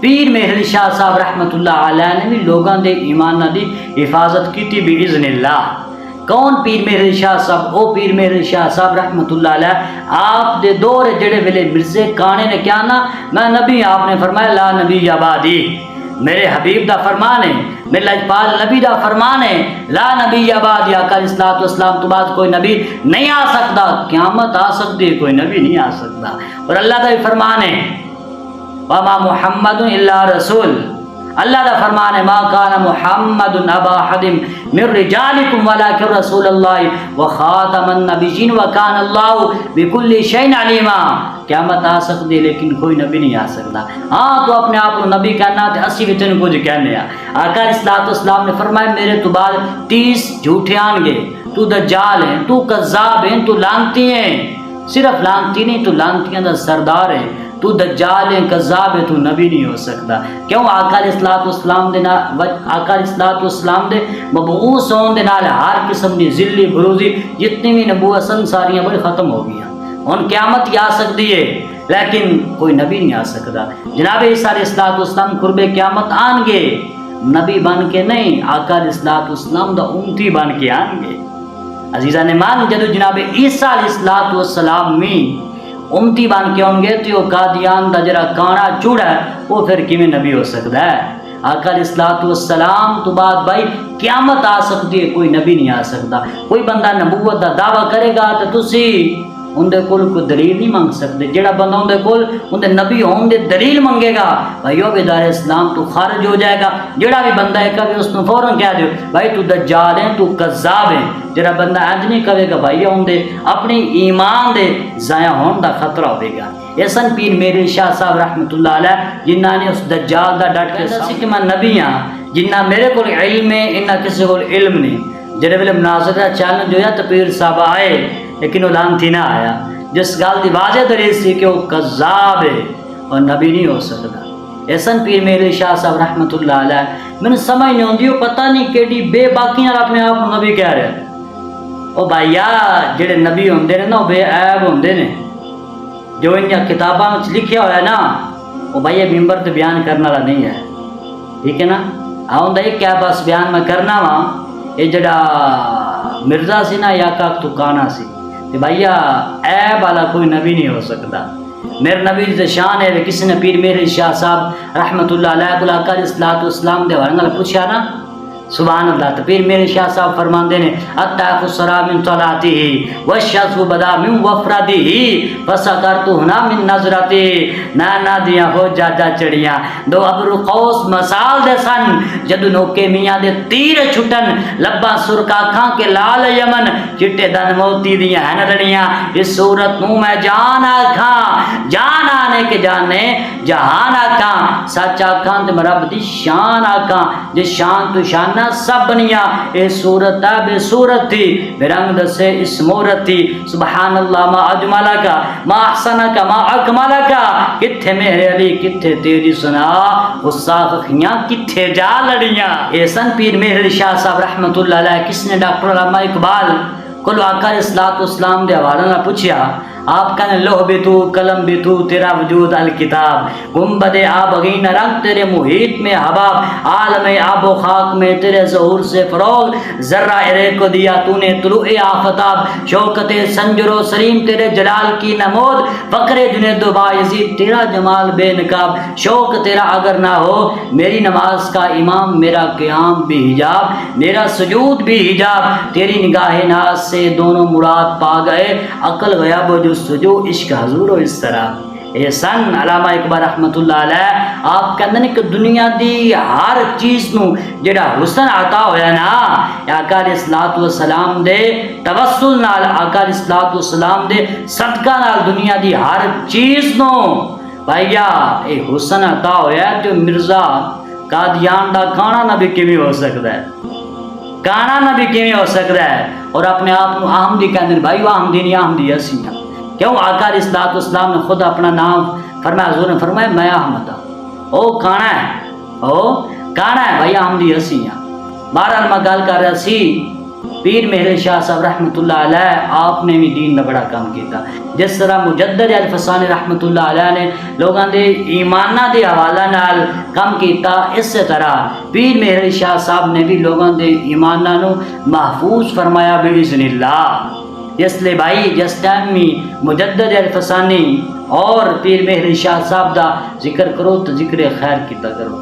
پیر مہر علی شاہ صاحب رحمت اللہ علیہ نے بھی لوگوں دے ایمان دی حفاظت کی باذن اللہ۔ کون پیر مہر علی شاہ صاحب؟ او پیر مہر علی شاہ صاحب رحمت اللہ علیہ آپ دے دور جڑے ویلے مرزے کانے نے کیا نا میں نبی، آپ نے فرمایا لا نبی آبادی، میرے حبیب دا فرمان ہے، میرے لجپال نبی دا فرمان ہے لا نبی آبادی، آقا علیہ الصلوۃ والسلام تو بعد کوئی نبی نہیں آ سکتا، قیامت آ سکتی ہے کوئی نبی نہیں آ سکتا۔ اور اللہ کا بھی فرمان ہے وما محمد الا رسول، اللہ کا فرمان ہے ما کان محمد ابا احد من رجالکم ولکن رسول اللہ وخاتم النبیین وکان اللہ بکل شیء علیما۔ قیامت آ سکتی لیکن کوئی نبی نہیں آ سکتا۔ ہاں تو اپنے آپ کو نبی کہنا تے اسی وچ کچھ کہنے آ۔ آقا علیہ الصلوۃ والسلام نے فرمایا میرے تو بعد 30 جھوٹے آن گے، تو دجال ہے، تو کذاب ہے، تو لعنتی ہے، صرف لعنتی نہیں تو لعنتیاں دا سردار ہے، تو دجال ہے، کذاب ہے، تو نبی نہیں ہو سکتا۔ کیوں؟ آقا علیہ الصلوۃ والسلام دے آقا علیہ الصلوۃ والسلام دے مبعوث ہون دے نال ہر قسم دی ذلی بروزی جتنی بھی نبوت سن ساریاں بڑی ختم ہو گئیاں۔ ہن قیامت ہی آ سکتی ہے لیکن کوئی نبی نہیں آ سکتا۔ جناب عیسیٰ علیہ الصلوۃ والسلام قرب قیامت آن گے، نبی بن کے نہیں، آقا علیہ الصلوۃ والسلام دا امتی بن کے آن گے۔ عزیزان مان جدو جناب عیسیٰ علیہ الصلوۃ والسلام میں امتی بن کے ہوں گے تو قادیان دا جڑا کانا چوڑا ہے وہ پھر کیویں نبی ہو سکتا ہے؟ آقا علیہ الصلوۃ والسلام تو بعد بھائی قیامت آ سکتی ہے، کوئی نبی نہیں آ سکتا۔ کوئی بندہ نبوت دا دعویٰ کرے گا تو تسی اندے کول کوئی دلیل نہیں مانگ سکتے۔ جڑا بندہ اندے کول اندے نبی ہون دے دلیل منگے گا بھائی وہ بیدار اسلام تو خارج ہو جائے گا۔ جڑا بھی بندہ ہے کبھی اس نے فوراً کہہ دیو بھائی تو دجال ہے، تو کذاب ہے۔ جڑا بندہ انج نہیں کہے گا بھائی اندے اپنی ایمان دے ضائع ہون دا خطرہ ہوے گا۔ ایسن پیر مہر علی شاہ صاحب رحمت اللہ علیہ جنہاں نے اس دجال دا ڈٹ کے سی کہ میں نبی ہاں، جنہ میرے کول علم ہے انہاں کسی کول علم نہیں۔ جڑے ویلے مناظرہ چیلنج ہویا تو پیر صاحب آئے لیکن وہ لعنتی نہ آیا، جس گل دی واضح دلیل سی کہ وہ کذاب ہے اور نبی نہیں ہو سکتا۔ ایسن پیر مہر علی شاہ صاحب رحمت اللہ علیہ میں سمجھ نہیں ہوندی، وہ پتہ نہیں کیڑی بے باکی نال اپنے آپ کو نبی کہہ رہے۔ او بھائیا جڑے نبی ہوندے نے نا وہ بے عیب ہوندے نے، جو ان کتاباں وچ لکھیا ہوا ہے نا وہ بھائی ممبر تے بیان کرنے والا نہیں ہے، ٹھیک ہے نا؟ آؤں ایک کیا بس بیان میں کرنا وا، یہ جڑا مرزا سی نا یا کاک تو کانا سی تے بھائیا عیب والا کوئی نبی نہیں ہو سکتا۔ میرے نبی دی شان ہے کسی نے پیر مہر علی شاہ صاحب رحمت اللہ علیہ کو آقا علیہ الصلوۃ والسلام دے حوالے نال پوچھا نا سبحان اللہ، تو پیر مہر علی شاہ صاحب فرماندے نے اتاق السرا من طلعته والشمس بدا من وفرته فسکرت هنا من نظرته، نانا دیاں ہو جاجا چڑیاں دو ابرو قوس مسال دے سن، جدو نوکے میاں دے تیر چھٹن لباں سرکا کھاں کے لال یمن چٹے دن موتی دیاں ہیں لڑیاں، اس صورت نو میں جان آکھاں، جان آنے کے جانے جہان آکھاں، سچ آکھاں تے رب دی شان آکھاں، جس شان تو شان سب بنیا اے صورت بے صورت تھی، بے رنگ دسے اس مورت تھی، سبحان اللہ ما اجمالہ کا ما احسنہ کا ما اکمالہ کا، کتھے میرے علی کتھے تیری سنا غصہ خیاں کتھے جا لڑیاں۔ ایسن پیر مہر علی شاہ صاحب رحمت اللہ علیہ کس نے ڈاکٹر علامہ اقبال کو آقا علیہ الصلوۃ والسلام دے حوالے نہ پوچھیا، آپ کہنے لوح بھی تو قلم بھی تو تیرا وجود الکتاب، گنبد آبگین رنگ تیرے محیط میں حباب، عالم آب و خاک میں تیرے ظہور سے فروغ، ذرہ ارے کو دیا تو نے طلوع آفتاب، شوکت سنجر و سلیم تیرے جلال کی نمود، فقر جنید و بایزید تیرا جمال بے نقاب، شوق تیرا اگر نہ ہو میری نماز کا امام، میرا قیام بھی حجاب، میرا سجود بھی حجاب، تیری نگاہ ناز سے دونوں مراد پا گئے، عقل غیاب و جستجو عشق حضور و اس طرح۔ احسان علامہ اقبال رحمت اللہ علیہ آپ کہندے نے کہ دنیا دی ہر چیز نو جڑا حسن عطا ہویا نا آقا علیہ الصلوۃ والسلام دے توسل نال، آقا علیہ الصلوۃ والسلام دے صدقہ نال دنیا دی ہر چیز نو بھائیا اے حسن عطا ہویا ہے، جو مرزا قادیان دا کانا نبی کیویں ہو سکتا ہے؟ کانا نبی کیویں ہو سکتا ہے؟ اور اپنے آپ کو احمدی کہندے بھائی وہ احمدی نہیں احمدی اسی ہیں۔ کیوں؟ آقا علیہ الصلوۃ والسلام نے خود اپنا نام فرمایا، حضور نے فرمایا میں احمد ہوں، او کانا ہے، او کانا ہے بھائی احمدی اسی ہیں۔ بہرحال میں گل کر رہا سی پیر مہر شاہ صاحب رحمۃ اللہ علیہ آپ نے بھی دین دا بڑا کام کیتا. جس طرح مجدد الفسانی رحمۃ اللہ علیہ نے لوگوں دے ایمانہ دے حوالہ نال کام کیتا، اس طرح پیر مہر شاہ صاحب نے بھی لوگوں دے ایمانہ نو محفوظ فرمایا باذن اللہ. اس لیے بھائی جس ٹائم میں مجدد الفسانی اور پیر مہر شاہ صاحب دا ذکر کرو تو ذکر خیر کیتا کرو.